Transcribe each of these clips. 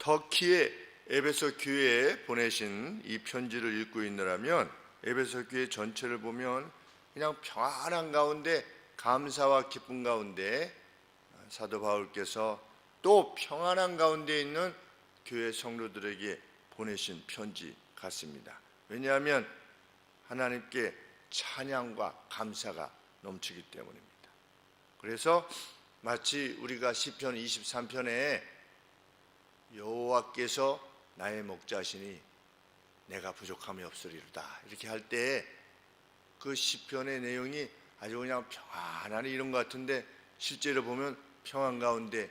터키의 에베소 교회에 보내신 이 편지를 읽고 있느라면 에베소 교회 전체를 보면 그냥 평안한 가운데 감사와 기쁨 가운데 사도 바울께서 또 평안한 가운데 있는 교회 성도들에게 보내신 편지 같습니다. 왜냐하면 하나님께 찬양과 감사가 넘치기 때문입니다. 그래서 마치 우리가 시편 23편에 여호와께서 나의 목자시니 내가 부족함이 없으리로다 이렇게 할 때 그 시편의 내용이 아주 그냥 평안한 이런 것 같은데 실제로 보면 평안 가운데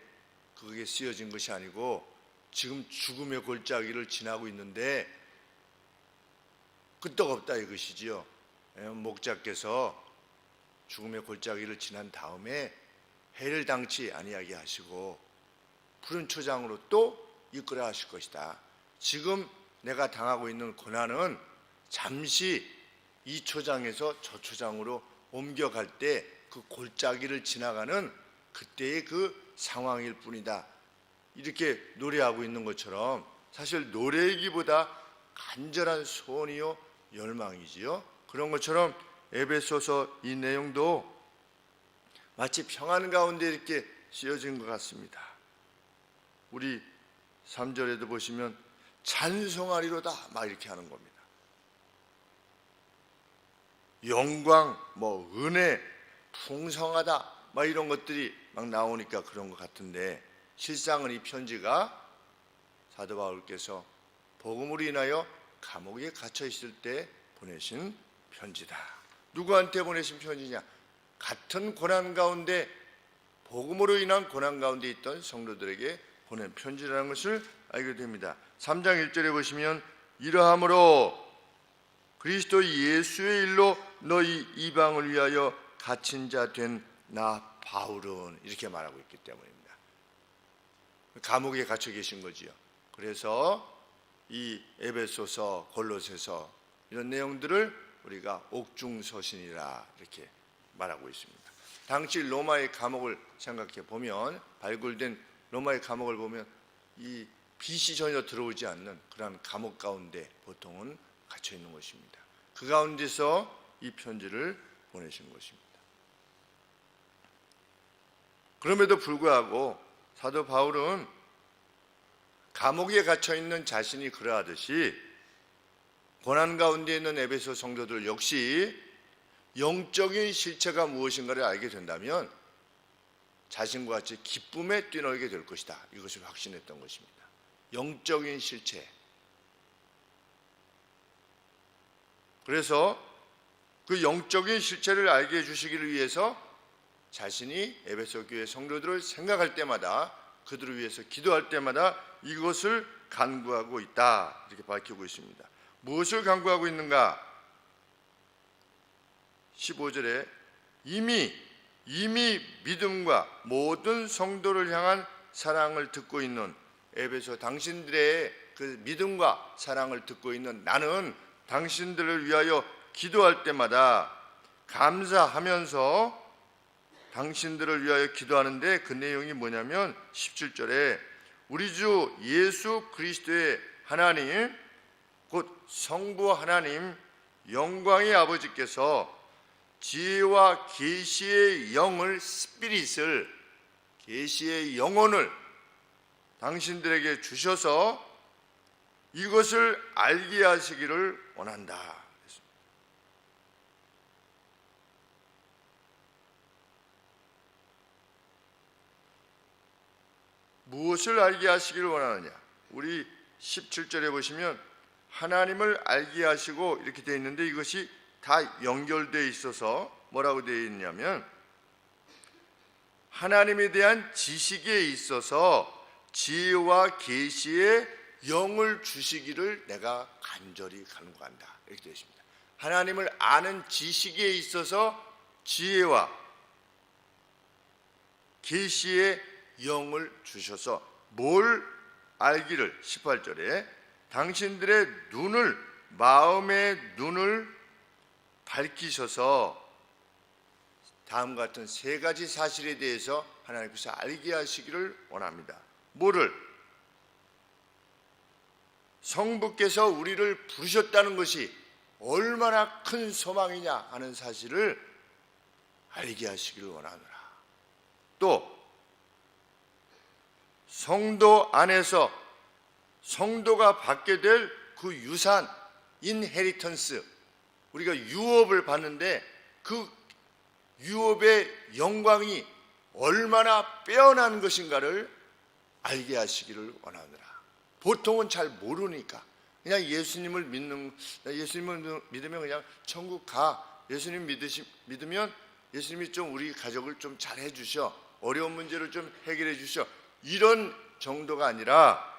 그게 쓰여진 것이 아니고 지금 죽음의 골짜기를 지나고 있는데 끄떡없다 이것이지요. 목자께서 죽음의 골짜기를 지난 다음에 해를 당치 아니하게 하시고 푸른 초장으로 또 이끌어 하실 것이다. 지금 내가 당하고 있는 고난은 잠시 이 초장에서 저 초장으로 옮겨갈 때 그 골짜기를 지나가는 그때의 그 상황일 뿐이다. 이렇게 노래하고 있는 것처럼 사실 노래이기보다 간절한 소원이요 열망이지요. 그런 것처럼 에베소서 이 내용도 마치 평안 가운데 이렇게 쓰여진 것 같습니다. 우리 3절에도 보시면 찬송하리로다 막 이렇게 하는 겁니다. 영광, 은혜, 풍성하다 막 이런 것들이 막 나오니까 그런 것 같은데 실상은 이 편지가 사도 바울께서 복음으로 인하여 감옥에 갇혀 있을 때 보내신 편지다. 누구한테 보내신 편지냐? 같은 고난 가운데 복음으로 인한 고난 가운데 있던 성도들에게 보낸 편지라는 것을 알게 됩니다. 3장 1절에 보시면 이러함으로 그리스도 예수의 일로 너희 이방을 위하여 갇힌 자 된 나 바울은 이렇게 말하고 있기 때문입니다. 감옥에 갇혀 계신 거지요. 그래서 이 에베소서, 골로새서 이런 내용들을 우리가 옥중서신이라 이렇게 말하고 있습니다. 당시 로마의 감옥을 생각해 보면 발굴된 로마의 감옥을 보면 이 빛이 전혀 들어오지 않는 그런 감옥 가운데 보통은 갇혀 있는 것입니다. 그 가운데서 이 편지를 보내신 것입니다. 그럼에도 불구하고 사도 바울은 감옥에 갇혀 있는 자신이 그러하듯이 고난 가운데 있는 에베소 성도들 역시 영적인 실체가 무엇인가를 알게 된다면 자신과 같이 기쁨에 뛰놀게 될 것이다. 이것을 확신했던 것입니다. 영적인 실체. 그래서 그 영적인 실체를 알게 해주시기를 위해서 자신이 에베소 교회 성도들을 생각할 때마다 그들을 위해서 기도할 때마다 이것을 간구하고 있다. 이렇게 밝히고 있습니다. 무엇을 간구하고 있는가? 15절에 이미 믿음과 모든 성도를 향한 사랑을 듣고 있는 에베소 당신들의 그 믿음과 사랑을 듣고 있는 나는 당신들을 위하여 기도할 때마다 감사하면서 당신들을 위하여 기도하는데 그 내용이 뭐냐면 17절에 우리 주 예수 그리스도의 하나님 곧 성부 하나님 영광의 아버지께서 지혜와 계시의 영을 스피릿을 계시의 영혼을 당신들에게 주셔서 이것을 알게 하시기를 원한다. 무엇을 알게 하시기를 원하느냐? 우리 17절에 보시면 하나님을 알게 하시고 이렇게 되어 있는데 이것이 다 연결되어 있어서 뭐라고 되어 있냐면 하나님에 대한 지식에 있어서 지혜와 계시의 영을 주시기를 내가 간절히 간구한다. 이렇게 되어 있습니다. 하나님을 아는 지식에 있어서 지혜와 계시의 영을 주셔서 뭘 알기를 18절에 당신들의 눈을 마음의 눈을 밝히셔서 다음 같은 세 가지 사실에 대해서 하나님께서 알게 하시기를 원합니다. 뭐를? 성부께서 우리를 부르셨다는 것이 얼마나 큰 소망이냐 하는 사실을 알게 하시기를 원하노라. 또 성도 안에서 성도가 받게 될 그 유산, 인헤리턴스, 우리가 유업을 받는데 그 유업의 영광이 얼마나 빼어난 것인가를 알게 하시기를 원하노라. 보통은 잘 모르니까 그냥 예수님을 믿으면 그냥 천국 가. 예수님 믿으면 예수님이 좀 우리 가족을 좀 잘 해주셔, 어려운 문제를 좀 해결해 주셔, 이런 정도가 아니라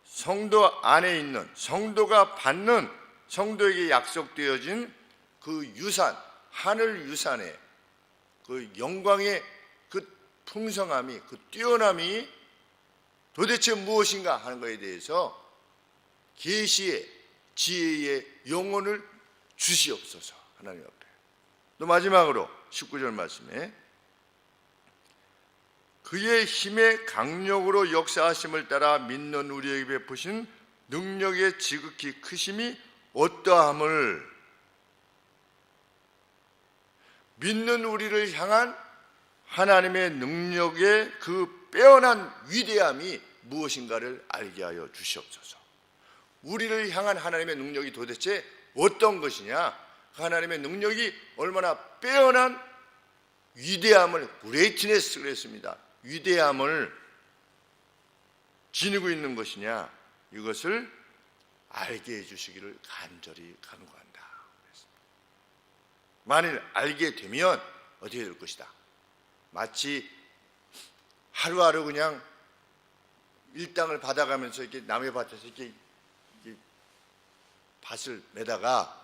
성도 안에 있는, 성도가 받는, 성도에게 약속되어진 그 유산, 하늘 유산의 그 영광의 그 풍성함이, 그 뛰어남이 도대체 무엇인가 하는 것에 대해서 계시의 지혜의 영혼을 주시옵소서. 하나님 앞에. 또 마지막으로 19절 말씀에 그의 힘의 강력으로 역사하심을 따라 믿는 우리에게 베푸신 능력의 지극히 크심이 어떠함을, 믿는 우리를 향한 하나님의 능력의 그 빼어난 위대함이 무엇인가를 알게 하여 주시옵소서. 우리를 향한 하나님의 능력이 도대체 어떤 것이냐, 하나님의 능력이 얼마나 빼어난 위대함을, 그레이트네스 그랬습니다. 위대함을 지니고 있는 것이냐, 이것을 알게 해주시기를 간절히 간구한다. 만일 알게 되면 어떻게 될 것이다. 마치 하루하루 그냥 일당을 받아가면서 이렇게 남의 밭에서 이렇게 밭을 매다가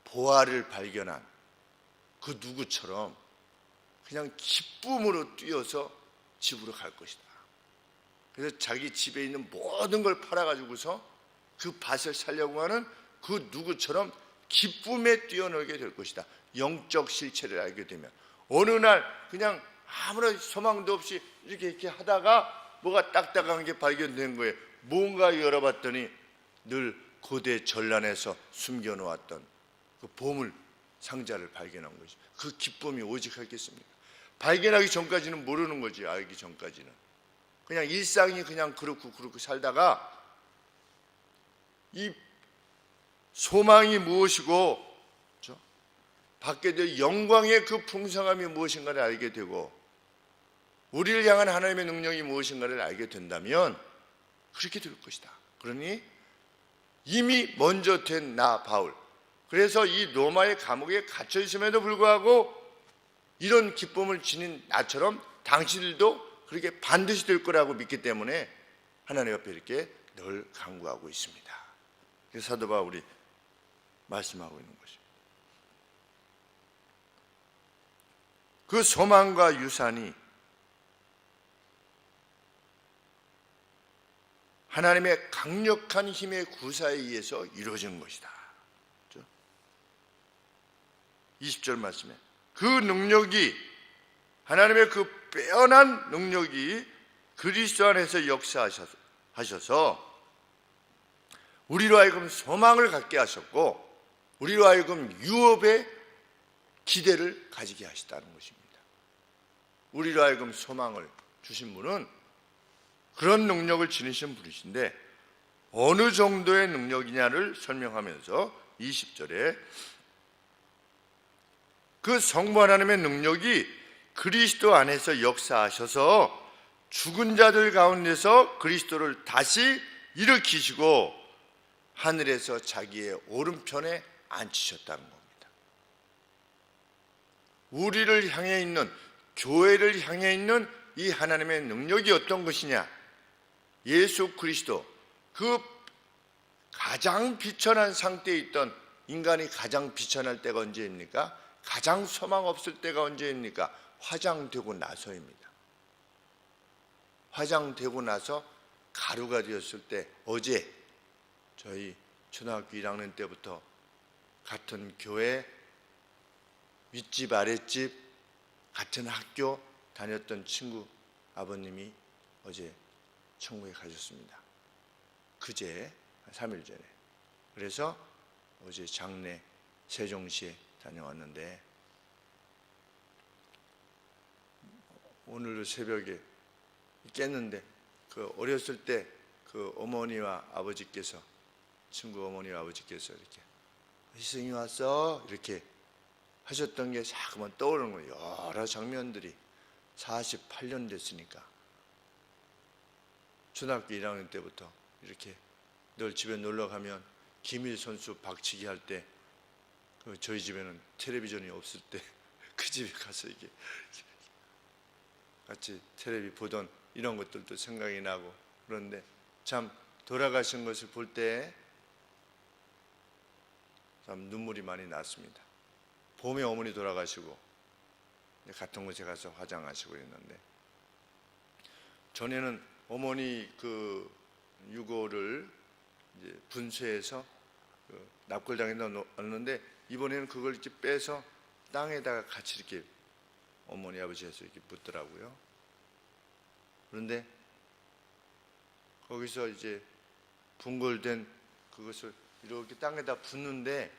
보화를 발견한 그 누구처럼 그냥 기쁨으로 뛰어서 집으로 갈 것이다. 그래서 자기 집에 있는 모든 걸 팔아가지고서 그 밭을 살려고 하는 그 누구처럼 기쁨에 뛰어놀게 될 것이다. 영적 실체를 알게 되면 어느 날 그냥 아무런 소망도 없이 이렇게 하다가 뭐가 딱딱한 게 발견된 거예요. 뭔가 열어봤더니 늘 고대 전란에서 숨겨놓았던 그 보물 상자를 발견한 것이, 그 기쁨이 오직 하겠습니까? 발견하기 전까지는 모르는 거지. 알기 전까지는 그냥 일상이 그냥 그렇고 살다가 이 소망이 무엇이고 받게 될 영광의 그 풍성함이 무엇인가를 알게 되고 우리를 향한 하나님의 능력이 무엇인가를 알게 된다면 그렇게 될 것이다. 그러니 이미 먼저 된 나 바울, 그래서 이 로마의 감옥에 갇혀 있음에도 불구하고 이런 기쁨을 지닌 나처럼 당신들도 그렇게 반드시 될 거라고 믿기 때문에 하나님 앞에 이렇게 늘 간구하고 있습니다. 그래서 사도 바울이 말씀하고 있는 것입니다. 그 소망과 유산이 하나님의 강력한 힘의 구사에 의해서 이루어진 것이다. 20절 말씀에 그 능력이, 하나님의 그 빼어난 능력이 그리스도 안에서 역사하셔서 우리로 하여금 소망을 갖게 하셨고 우리로 하여금 유업의 기대를 가지게 하시다는 것입니다. 우리로 하여금 소망을 주신 분은 그런 능력을 지니신 분이신데 어느 정도의 능력이냐를 설명하면서 20절에 그 성부 하나님의 능력이 그리스도 안에서 역사하셔서 죽은 자들 가운데서 그리스도를 다시 일으키시고 하늘에서 자기의 오른편에 앉히셨다는 겁니다. 우리를 향해 있는, 교회를 향해 있는 이 하나님의 능력이 어떤 것이냐, 예수 그리스도, 그 가장 비천한 상태에 있던 인간이 가장 비천할 때가 언제입니까? 가장 소망 없을 때가 언제입니까? 화장되고 나서입니다. 화장되고 나서 가루가 되었을 때, 어제 저희 초등학교 1학년 때부터 같은 교회, 윗집 아랫집, 같은 학교 다녔던 친구 아버님이 어제 천국에 가셨습니다. 그제 3일 전에. 그래서 어제 장례 세종시에 다녀왔는데 오늘 새벽에 깼는데 그 어렸을 때 그 어머니와 아버지께서 친구 어머니와 아버지께서 이렇게 희승이 왔어 이렇게 하셨던 게 자꾸만 떠오르는 거예요. 여러 장면들이 48년 됐으니까 초등학교 1학년 때부터 이렇게 늘 집에 놀러 가면 김일 선수 박치기 할 때 저희 집에는 텔레비전이 없을 때 그 집에 가서 이렇게 같이 텔레비 보던 이런 것들도 생각이 나고 그런데 참 돌아가신 것을 볼 때 참 눈물이 많이 났습니다. 봄에 어머니 돌아가시고 같은 곳에 가서 화장하시고 그랬는데 전에는 어머니 그 유골을 이제 분수해서 납골당에 넣었는데 이번에는 그걸 이렇게 빼서 땅에다가 같이 이렇게 어머니 아버지에서 이렇게 묻더라고요. 그런데 거기서 이제 분골된 그것을 이렇게 땅에다 붓는데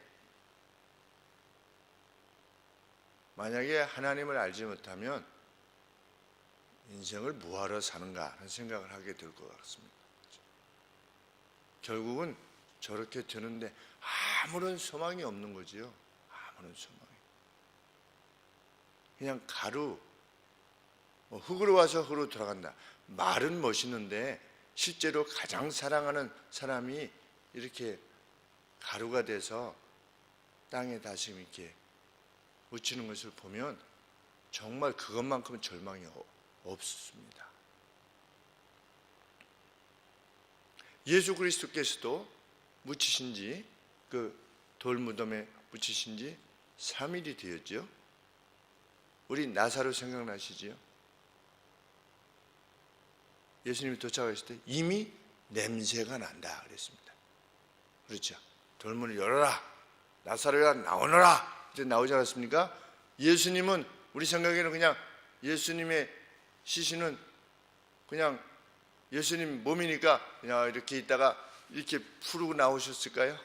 만약에 하나님을 알지 못하면 인생을 뭐하러 사는가 하는 생각을 하게 될 것 같습니다. 결국은 저렇게 되는데 아무런 소망이 없는 거지요. 아무런 소망이. 그냥 가루, 흙으로 와서 흙으로 돌아간다. 말은 멋있는데 실제로 가장 사랑하는 사람이 이렇게 가루가 돼서 땅에 다시 이렇게 묻히는 것을 보면 정말 그것만큼은 절망이 없습니다. 예수 그리스도께서도 묻히신 지 그 돌무덤에 묻히신 지 3일이 되었죠. 우리 나사로 생각나시지요? 예수님이 도착하실 때 이미 냄새가 난다 그랬습니다. 그렇죠? 돌문을 열어라. 나사로야 나오너라. 이제 나오지 않았습니까? 예수님은 우리 생각에는 그냥 예수님의 시신은 그냥 예수님 몸이니까 그냥 이렇게 있다가 이렇게 푸르고 나오셨을까요?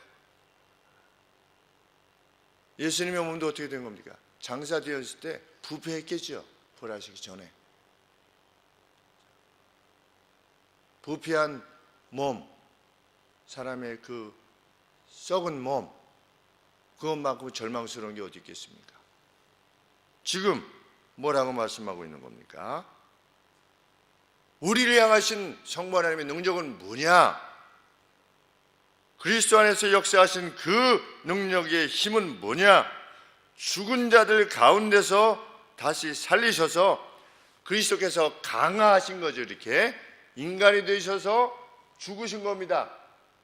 예수님의 몸도 어떻게 된 겁니까? 장사되었을 때 부패했겠죠. 부활하시기 전에. 부패한 몸, 사람의 그 썩은 몸, 그것만큼 절망스러운 게 어디 있겠습니까? 지금 뭐라고 말씀하고 있는 겁니까? 우리를 향하신 성부 하나님의 능력은 뭐냐? 그리스도 안에서 역사하신 그 능력의 힘은 뭐냐? 죽은 자들 가운데서 다시 살리셔서 그리스도께서 강화하신 거죠. 이렇게 인간이 되셔서 죽으신 겁니다.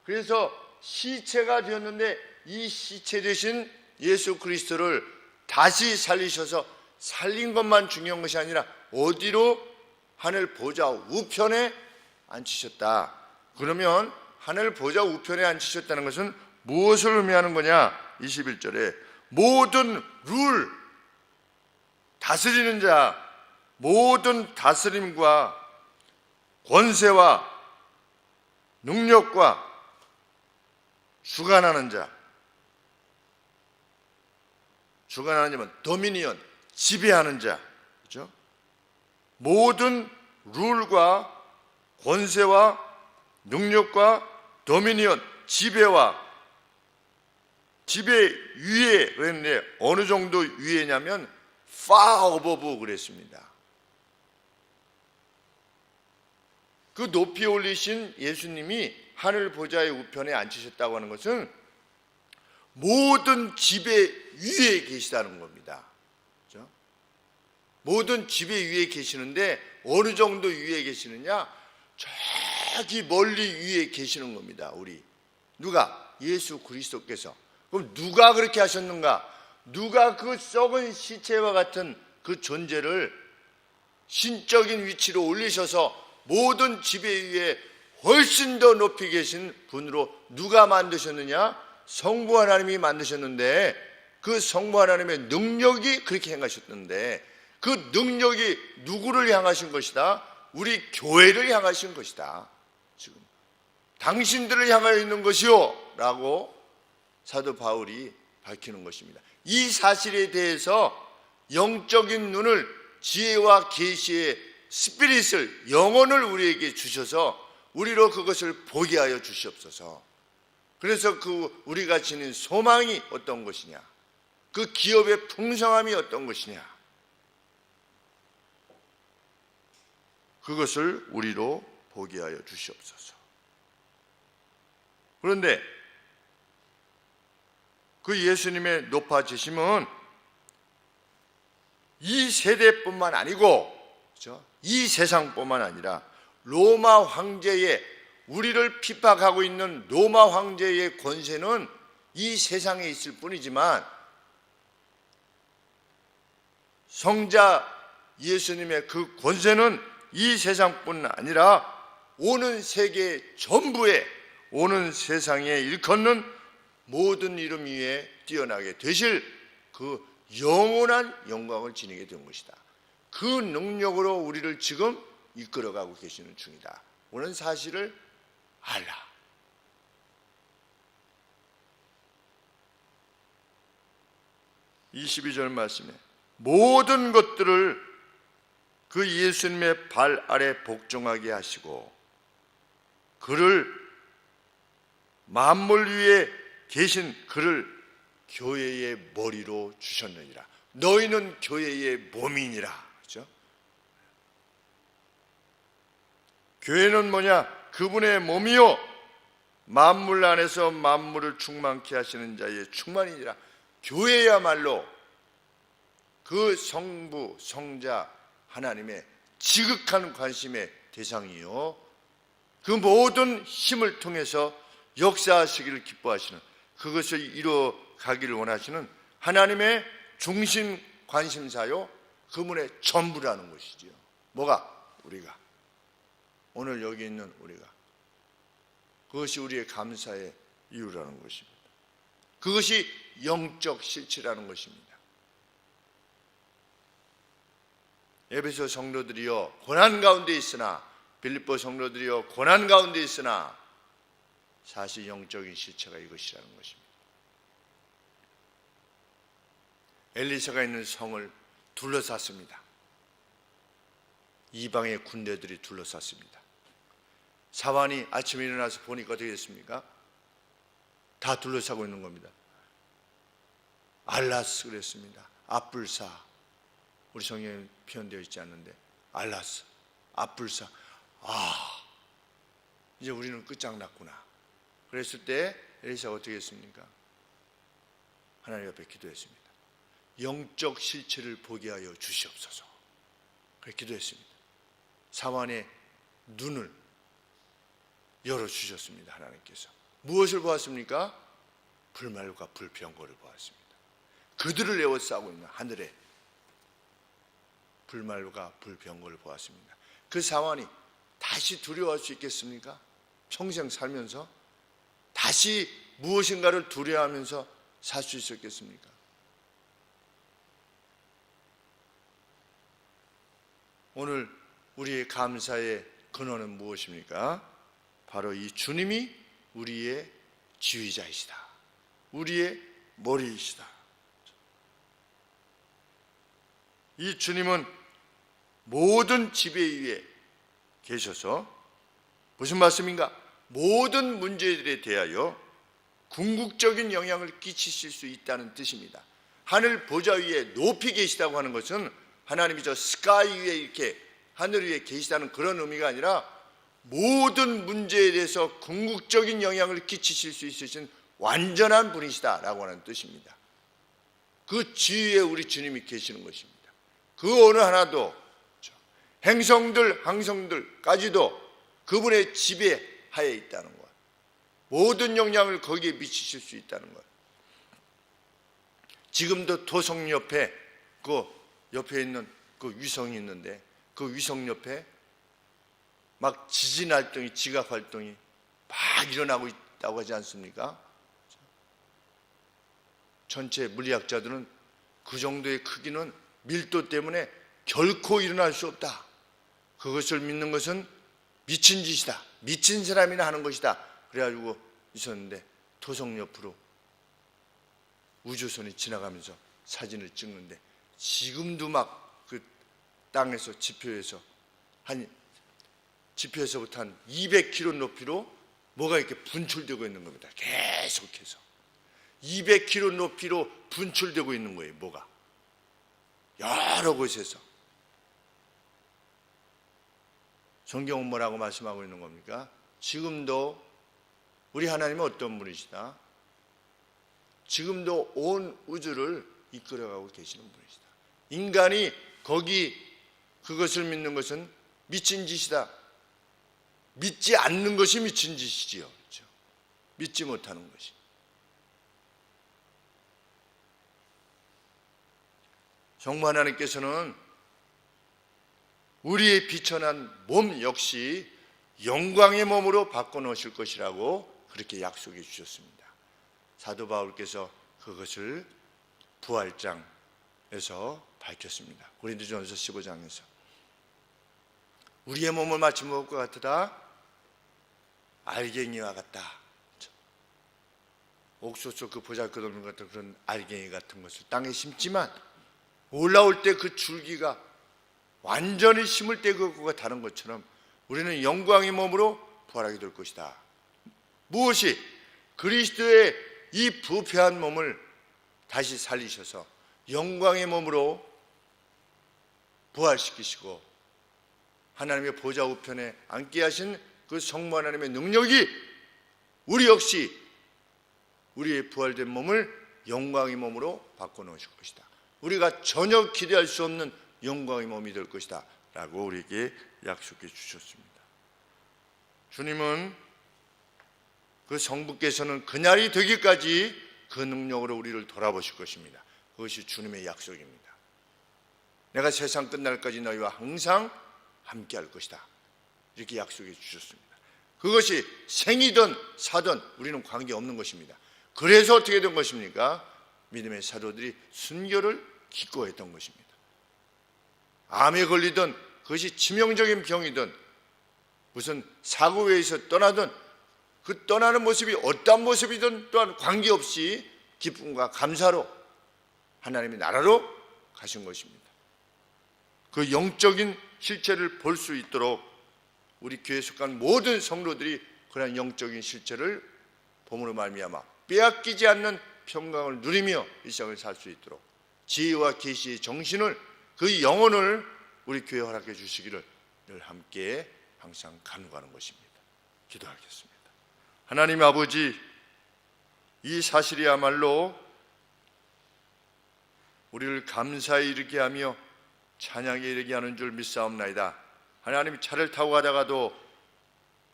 그래서 시체가 되었는데 이 시체 되신 예수 그리스도를 다시 살리셔서 살린 것만 중요한 것이 아니라 어디로? 하늘 보좌 우편에 앉히셨다. 그러면 하늘 보좌 우편에 앉히셨다는 것은 무엇을 의미하는 거냐? 21절에 모든 룰, 다스리는 자, 모든 다스림과 권세와 능력과 주관하는 자, 주관하는 자는 도미니언, 지배하는 자, 그렇죠? 모든 룰과 권세와 능력과 도미니언, 지배와 지배 위에 그랬는데 어느 정도 위에냐면 far above 그랬습니다. 그 높이 올리신 예수님이 하늘 보좌의 우편에 앉히셨다고 하는 것은 모든 지배 위에 계시다는 겁니다. 그렇죠? 모든 지배 위에 계시는데 어느 정도 위에 계시느냐? 저기 멀리 위에 계시는 겁니다. 우리 누가? 예수 그리스도께서. 그럼 누가 그렇게 하셨는가? 누가 그 썩은 시체와 같은 그 존재를 신적인 위치로 올리셔서 모든 지배 위에 훨씬 더 높이 계신 분으로 누가 만드셨느냐? 성부 하나님이 만드셨는데 그 성부 하나님의 능력이 그렇게 행하셨는데 그 능력이 누구를 향하신 것이다? 우리 교회를 향하신 것이다. 지금 당신들을 향하여 있는 것이요 라고 사도 바울이 밝히는 것입니다. 이 사실에 대해서 영적인 눈을, 지혜와 계시의 스피릿을, 영혼을 우리에게 주셔서 우리로 그것을 보게 하여 주시옵소서. 그래서 우리가 지닌 소망이 어떤 것이냐, 그 기업의 풍성함이 어떤 것이냐, 그것을 우리로 보게 하여 주시옵소서. 그런데 그 예수님의 높아지심은 이 세대뿐만 아니고, 그렇죠? 이 세상뿐만 아니라 로마 황제의, 우리를 핍박하고 있는 로마 황제의 권세는 이 세상에 있을 뿐이지만 성자 예수님의 그 권세는 이 세상뿐 아니라 오는 세계 전부에, 오는 세상에 일컫는 모든 이름 위에 뛰어나게 되실 그 영원한 영광을 지니게 된 것이다. 그 능력으로 우리를 지금 이끌어가고 계시는 중이다. 오는 사실을 알라. (22절) 말씀에 모든 것들을 그 예수님의 발 아래 복종하게 하시고 그를, 만물 위에 계신 그를 교회의 머리로 주셨느니라. 너희는 교회의 몸이니라. 그렇죠? 교회는 뭐냐? 그분의 몸이요 만물 안에서 만물을 충만케 하시는 자의 충만이니라. 교회야말로 그 성부, 성자 하나님의 지극한 관심의 대상이요, 그 모든 힘을 통해서 역사하시기를 기뻐하시는, 그것을 이루어가기를 원하시는 하나님의 중심 관심사요, 그분의 전부라는 것이지요. 뭐가? 우리가, 오늘 여기 있는 우리가. 그것이 우리의 감사의 이유라는 것입니다. 그것이 영적 실체라는 것입니다. 에베소 성도들이여 고난 가운데 있으나, 빌립보 성도들이여 고난 가운데 있으나, 사실 영적인 실체가 이것이라는 것입니다. 엘리사가 있는 성을 둘러쌌습니다. 이방의 군대들이 둘러쌌습니다. 사환이 아침에 일어나서 보니까 어떻게 됐습니까? 다 둘러싸고 있는 겁니다. 알라스 그랬습니다. 앞불사, 우리 성경에 표현되어 있지 않는데 알라스, 앞불사. 아, 이제 우리는 끝장났구나. 그랬을 때 엘리사가 어떻게 했습니까? 하나님 앞에 기도했습니다. 영적 실체를 보게 하여 주시옵소서. 그렇게 기도했습니다. 사환의 눈을 열어주셨습니다. 하나님께서 무엇을 보았습니까? 불말과 불병거를 보았습니다. 그들을 에워싸고 있는 하늘에 불말과 불병거를 보았습니다. 그 사환이 다시 두려워할 수 있겠습니까? 평생 살면서 다시 무엇인가를 두려워하면서 살 수 있었겠습니까? 오늘 우리의 감사의 근원은 무엇입니까? 바로 이 주님이 우리의 지휘자이시다. 우리의 머리이시다. 이 주님은 모든 지배 위에 계셔서 무슨 말씀인가? 모든 문제들에 대하여 궁극적인 영향을 끼치실 수 있다는 뜻입니다. 하늘 보좌 위에 높이 계시다고 하는 것은 하나님이 저 스카이 위에 이렇게 하늘 위에 계시다는 그런 의미가 아니라 모든 문제에 대해서 궁극적인 영향을 끼치실 수 있으신 완전한 분이시다라고 하는 뜻입니다. 그 지위에 우리 주님이 계시는 것입니다. 그 어느 하나도, 행성들, 항성들까지도 그분의 지배하에 있다는 것, 모든 영향을 거기에 미치실 수 있다는 것. 지금도 토성 옆에 옆에 있는 그 위성이 있는데 그 위성 옆에 막 지진 활동이, 지각 활동이 막 일어나고 있다고 하지 않습니까? 전체 물리학자들은 그 정도의 크기는 밀도 때문에 결코 일어날 수 없다. 그것을 믿는 것은 미친 짓이다, 미친 사람이나 하는 것이다, 그래가지고 있었는데 토성 옆으로 우주선이 지나가면서 사진을 찍는데 지금도 막 그 땅에서 지표에서부터 한 200km 높이로 뭐가 이렇게 분출되고 있는 겁니다. 계속해서 200km 높이로 분출되고 있는 거예요. 뭐가 여러 곳에서. 성경은 뭐라고 말씀하고 있는 겁니까? 지금도 우리 하나님은 어떤 분이시다? 지금도 온 우주를 이끌어가고 계시는 분이시다. 인간이 그것을 믿는 것은 미친 짓이다. 믿지 않는 것이 미친 짓이지요. 그렇죠? 믿지 못하는 것이. 정말 하나님께서는 우리의 비천한 몸 역시 영광의 몸으로 바꿔놓으실 것이라고 그렇게 약속해 주셨습니다. 사도 바울께서 그것을 부활장에서 밝혔습니다. 고린도전서 15장에서 우리의 몸을 마치 무엇과 같으다? 알갱이와 같다. 옥소소 그 보잘것없는 같은 그런 알갱이 같은 것을 땅에 심지만 올라올 때 그 줄기가 완전히 심을 때 그것과 다른 것처럼 우리는 영광의 몸으로 부활하게 될 것이다. 무엇이? 그리스도의 이 부패한 몸을 다시 살리셔서 영광의 몸으로 부활시키시고 하나님의 보좌 우편에 앉게 하신 그 성부 하나님의 능력이 우리 역시 우리의 부활된 몸을 영광의 몸으로 바꿔놓으실 것이다. 우리가 전혀 기대할 수 없는 영광의 몸이 될 것이다 라고 우리에게 약속해 주셨습니다. 주님은 그 성부께서는 그날이 되기까지 그 능력으로 우리를 돌아보실 것입니다. 그것이 주님의 약속입니다. 내가 세상 끝날까지 너희와 항상 함께 할 것이다, 이렇게 약속해 주셨습니다. 그것이 생이든 사든 우리는 관계없는 것입니다. 그래서 어떻게 된 것입니까? 믿음의 사도들이 순교를 기꺼했던 것입니다. 암에 걸리든 그것이 치명적인 병이든 무슨 사고에서 떠나든 그 떠나는 모습이 어떤 모습이든 또한 관계없이 기쁨과 감사로 하나님의 나라로 가신 것입니다. 그 영적인 실체를 볼 수 있도록 우리 교회에 속한 모든 성도들이 그런 영적인 실체를 봄으로 말미암아 빼앗기지 않는 평강을 누리며 일상을 살 수 있도록 지혜와 계시의 정신을, 그 영혼을 우리 교회에 허락해 주시기를 늘 함께 항상 간구하는 것입니다. 기도하겠습니다. 하나님 아버지, 이 사실이야말로 우리를 감사에 이르게 하며 찬양에 이르게 하는 줄 믿사옵나이다. 하나님, 차를 타고 가다가도,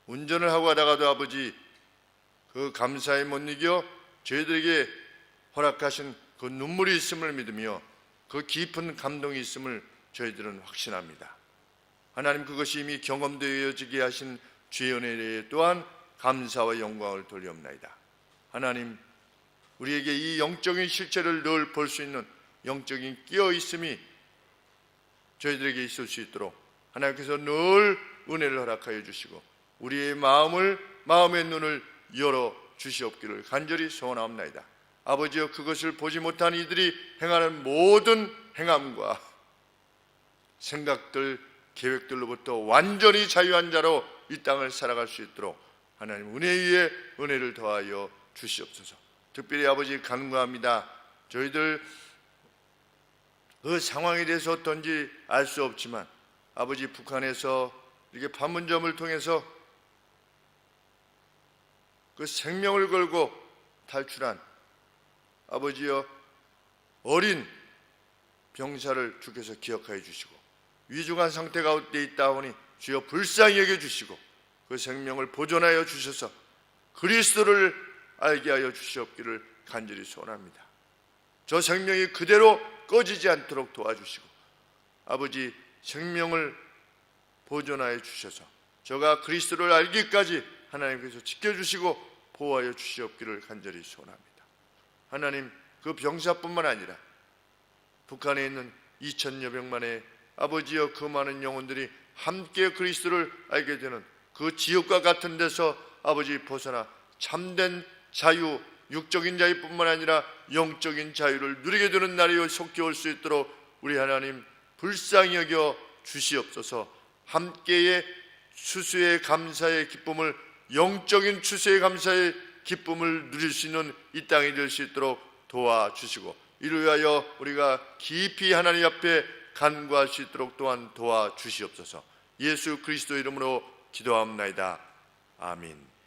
운전을 하고 가다가도 아버지, 그 감사에 못 이겨 저희들에게 허락하신 그 눈물이 있음을 믿으며 그 깊은 감동이 있음을 저희들은 확신합니다. 하나님, 그것이 이미 경험되어지게 하신 주의 은혜에 또한 감사와 영광을 돌리옵나이다. 하나님, 우리에게 이 영적인 실체를 늘 볼 수 있는 영적인 끼어있음이 저희들에게 있을 수 있도록 하나님께서 늘 은혜를 허락하여 주시고 우리의 마음의 눈을 열어 주시옵기를 간절히 소원하옵나이다. 아버지여, 그것을 보지 못한 이들이 행하는 모든 행함과 생각들, 계획들로부터 완전히 자유한 자로 이 땅을 살아갈 수 있도록 하나님 은혜 위에 은혜를 더하여 주시옵소서. 특별히 아버지 간구합니다. 저희들 그 상황에 대해서 어떤지 알 수 없지만 아버지, 북한에서 이렇게 판문점을 통해서 그 생명을 걸고 탈출한 아버지여, 어린 병사를 주께서 기억하여 주시고 위중한 상태 가운데 있다오니 주여 불쌍히 여겨주시고 그 생명을 보존하여 주셔서 그리스도를 알게 하여 주시옵기를 간절히 소원합니다. 저 생명이 그대로 꺼지지 않도록 도와주시고 아버지, 생명을 보존하여 주셔서 저가 그리스도를 알기까지 하나님께서 지켜주시고 보호하여 주시옵기를 간절히 소원합니다. 하나님, 그 병사뿐만 아니라 북한에 있는 2,000여 명만의 아버지여 그 많은 영혼들이 함께 그리스도를 알게 되는 그 지옥과 같은 데서 아버지 벗어나 참된 자유, 육적인 자유뿐만 아니라 영적인 자유를 누리게 되는 날이 속히 올 수 있도록 우리 하나님 불쌍히 여겨 주시옵소서. 함께의 추수의 감사의 기쁨을, 영적인 추수의 감사의 기쁨을 누릴 수 있는 이 땅이 될 수 있도록 도와주시고, 이를 위하여 우리가 깊이 하나님 앞에 간구할 수 있도록 또한 도와주시옵소서. 예수 그리스도 이름으로 기도합나이다. 아멘.